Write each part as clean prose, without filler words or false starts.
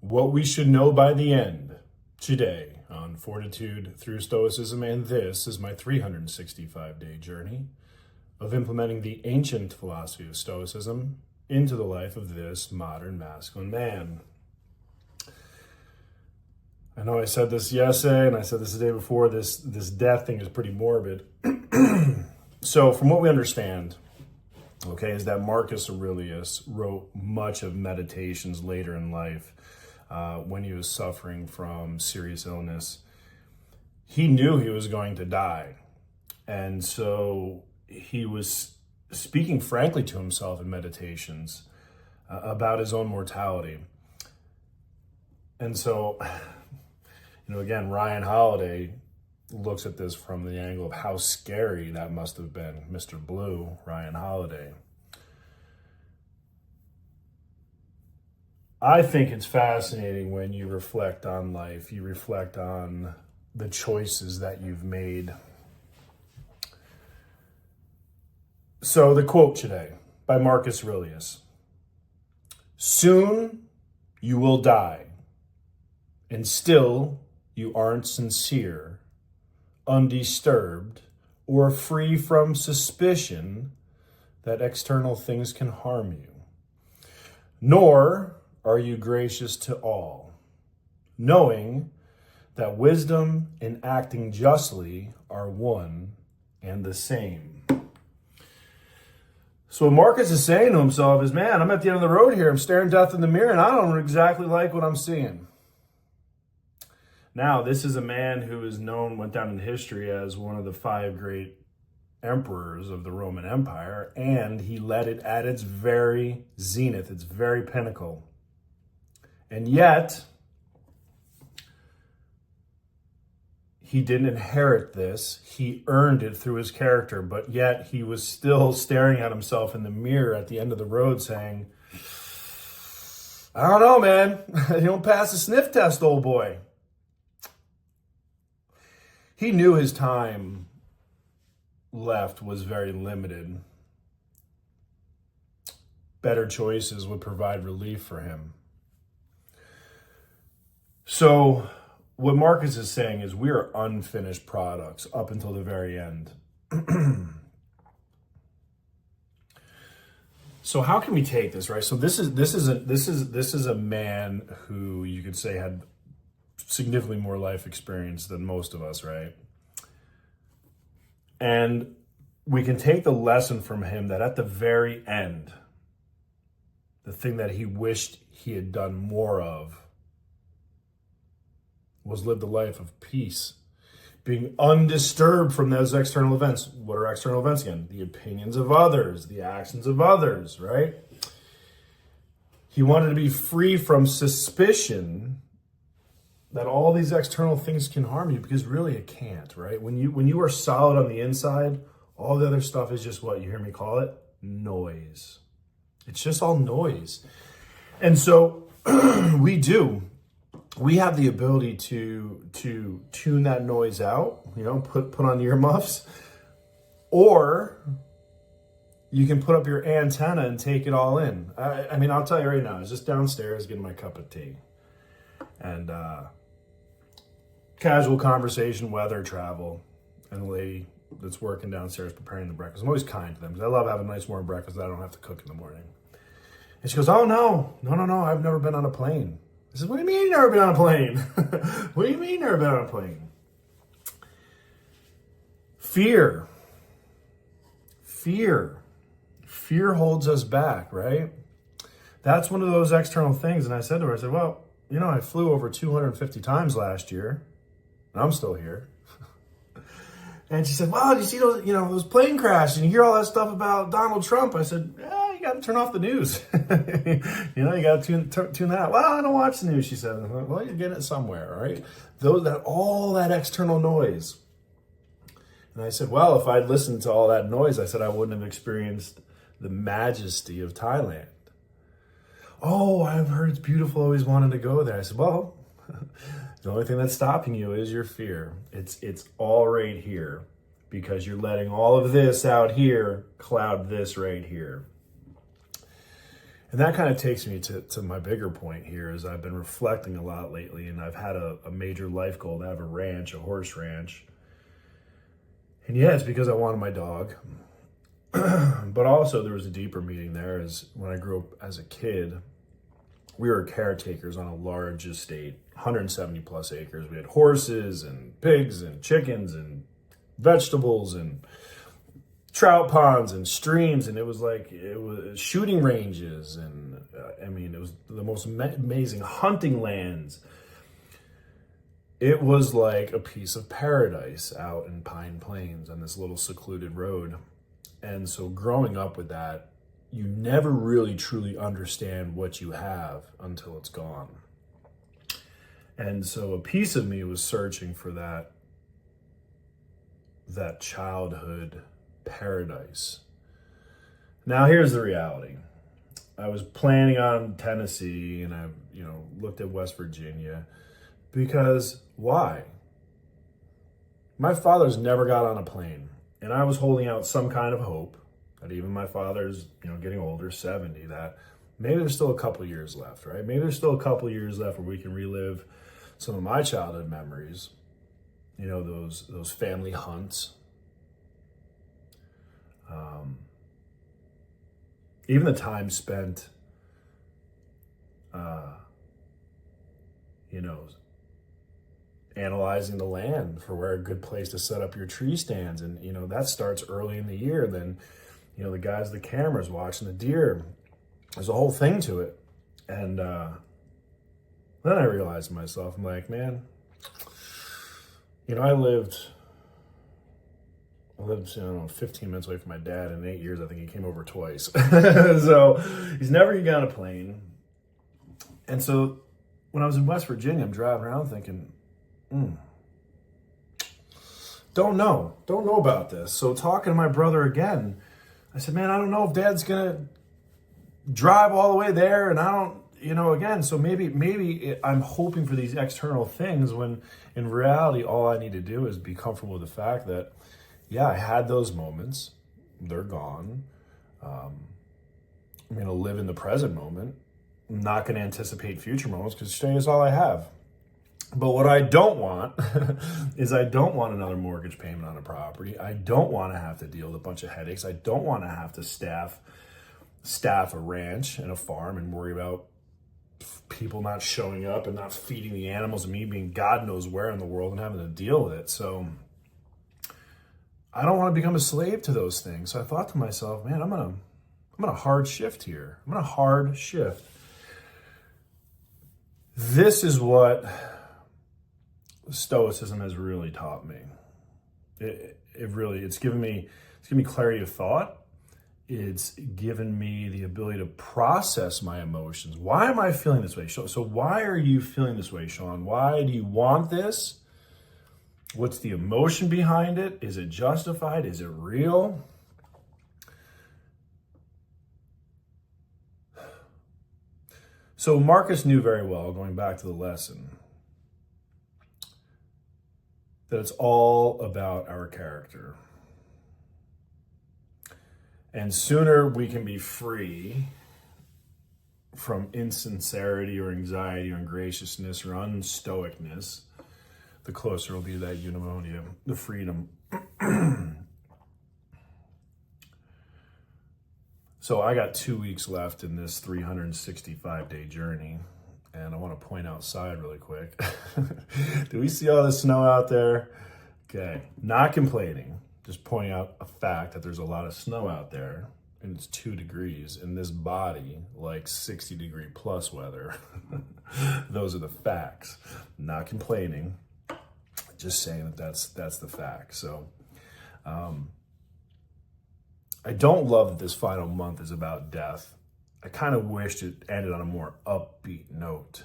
What we should know by the end today on Fortitude through Stoicism, and this is my 365-day journey of implementing the ancient philosophy of Stoicism into the life of this modern masculine man. I know I said this yesterday, and I said this the day before, this death thing is pretty morbid. So from what we understand, okay, is that Marcus Aurelius wrote much of meditations later in life when he was suffering from serious illness. He knew he was going to die. And so he was speaking frankly to himself in meditations about his own mortality. And so, again, Ryan Holiday looks at this from the angle of how scary that must have been. Mr. Blue, Ryan Holiday. I think it's fascinating when you reflect on life, you reflect on the choices that you've made. So the quote today by Marcus Aurelius: "Soon you will die, and still you aren't sincere, undisturbed, or free from suspicion that external things can harm you. Nor are you gracious to all, knowing that wisdom and acting justly are one and the same." So what Marcus is saying to himself is, man, I'm at the end of the road here. I'm staring death in the mirror, and I don't exactly like what I'm seeing. Now, this is a man who is went down in history as one of the 5 great emperors of the Roman Empire, and he led it at its very zenith, its very pinnacle. And yet, he didn't inherit this. He earned it through his character, but yet he was still staring at himself in the mirror at the end of the road saying, I don't know, man. You don't pass the sniff test, old boy. He knew his time left was very limited. Better choices would provide relief for him. So what Marcus is saying is we are unfinished products up until the very end. So how can we take this, right? So this is a man who you could say had significantly more life experience than most of us, right? And we can take the lesson from him that at the very end, the thing that he wished he had done more of was lived a life of peace, being undisturbed from those external events. What are external events again? The opinions of others, the actions of others, right? He wanted to be free from suspicion that all these external things can harm you, because really it can't, right? When you are solid on the inside, all the other stuff is just what you hear me call it, noise. It's just all noise. And so we have the ability to tune that noise out, put on earmuffs, or you can put up your antenna and take it all in. I mean, I'll tell you right now, I was just downstairs getting my cup of tea, and casual conversation, weather, travel, and the lady that's working downstairs preparing the breakfast. I'm always kind to them because I love having a nice warm breakfast that I don't have to cook in the morning. And she goes, "Oh, no, I've never been on a plane." I said, "What do you mean you've never been on a plane?" "What do you mean never been on a plane?" Fear holds us back, right? That's one of those external things. And I said to her, I said, well, I flew over 250 times last year, and I'm still here. And she said, well, you see those plane crashes, and you hear all that stuff about Donald Trump. I said, yeah, you got to turn off the news. You got to tune that out. Well, I don't watch the news, she said. Well, you're getting it somewhere, all right? All that external noise. And I said, well, if I'd listened to all that noise, I said I wouldn't have experienced the majesty of Thailand. Oh, I've heard it's beautiful, always wanted to go there. I said, well, the only thing that's stopping you is your fear. It's all right here, because you're letting all of this out here cloud this right here. And that kind of takes me to my bigger point here is I've been reflecting a lot lately, and I've had a major life goal to have a ranch, a horse ranch. And yeah, it's because I wanted my dog. But also there was a deeper meaning there is when I grew up as a kid, we were caretakers on a large estate, 170 plus acres. We had horses and pigs and chickens and vegetables and trout ponds and streams, and it was shooting ranges, and it was the most amazing hunting lands. It was like a piece of paradise out in Pine Plains on this little secluded road. And so growing up with that, you never really truly understand what you have until it's gone. And so a piece of me was searching for that childhood paradise. Now here's the reality. I was planning on Tennessee, and I, looked at West Virginia, because why? My father's never got on a plane, and I was holding out some kind of hope that even my father's, getting older, 70, that maybe there's still a couple years left, right? Maybe there's still a couple years left where we can relive some of my childhood memories, those family hunts. Even the time spent, analyzing the land for where a good place to set up your tree stands. And, that starts early in the year. Then, the guys, the cameras watching the deer, there's a whole thing to it. And then I realized to myself, I'm like, man, I lived, 15 minutes away from my dad. In 8 years, I think he came over twice. So he's never going to get on a plane. And so when I was in West Virginia, I'm driving around thinking, don't know about this. So talking to my brother again, I said, man, I don't know if Dad's going to drive all the way there. And I don't, again, so maybe I'm hoping for these external things when in reality, all I need to do is be comfortable with the fact that, yeah, I had those moments. They're gone. I'm going to live in the present moment. I'm not going to anticipate future moments because today is all I have. But what I don't want is I don't want another mortgage payment on a property. I don't want to have to deal with a bunch of headaches. I don't want to have to staff a ranch and a farm and worry about people not showing up and not feeding the animals and me being God knows where in the world and having to deal with it. So I don't want to become a slave to those things. So I thought to myself, man, I'm gonna hard shift here. I'm gonna hard shift. This is what Stoicism has really taught me. It's given me clarity of thought. It's given me the ability to process my emotions. Why am I feeling this way? So why are you feeling this way, Shawn? Why do you want this? What's the emotion behind it? Is it justified? Is it real? So Marcus knew very well, going back to the lesson, that it's all about our character. And sooner we can be free from insincerity or anxiety or ungraciousness or unstoicness, the closer we'll be to that eudaimonia, the freedom. So I got 2 weeks left in this 365-day journey, and I want to point outside really quick. Do we see all the snow out there? Okay, not complaining, just pointing out a fact that there's a lot of snow out there, and it's 2 degrees. In this body, like 60-degree plus weather. Those are the facts. Not complaining, just saying that that's the fact. So, I don't love that this final month is about death. I kind of wished it ended on a more upbeat note.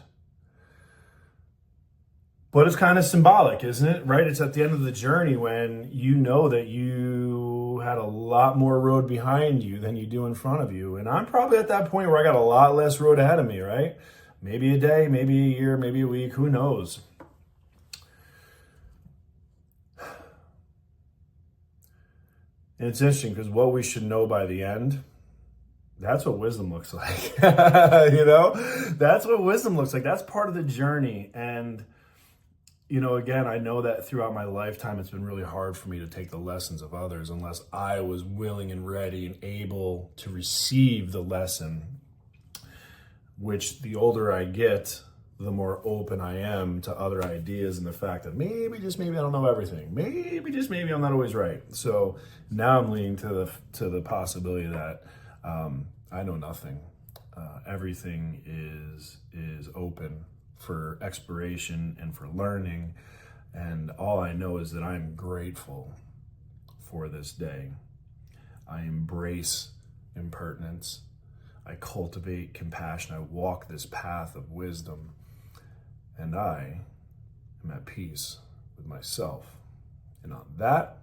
But it's kind of symbolic, isn't it? Right? It's at the end of the journey when you know that you had a lot more road behind you than you do in front of you. And I'm probably at that point where I got a lot less road ahead of me, right? Maybe a day, maybe a year, maybe a week, who knows? And it's interesting because what we should know by the end That's what wisdom looks like. You know, that's what wisdom looks like. That's part of the journey. And, you know, again, I know that throughout my lifetime, it's been really hard for me to take the lessons of others unless I was willing and ready and able to receive the lesson, which the older I get, the more open I am to other ideas and the fact that maybe, just maybe I don't know everything. Maybe, just maybe I'm not always right. So now I'm leaning to the possibility that I know nothing. Everything is open for exploration and for learning. And all I know is that I'm grateful for this day. I embrace impertinence. I cultivate compassion. I walk this path of wisdom. And I am at peace with myself. And on that,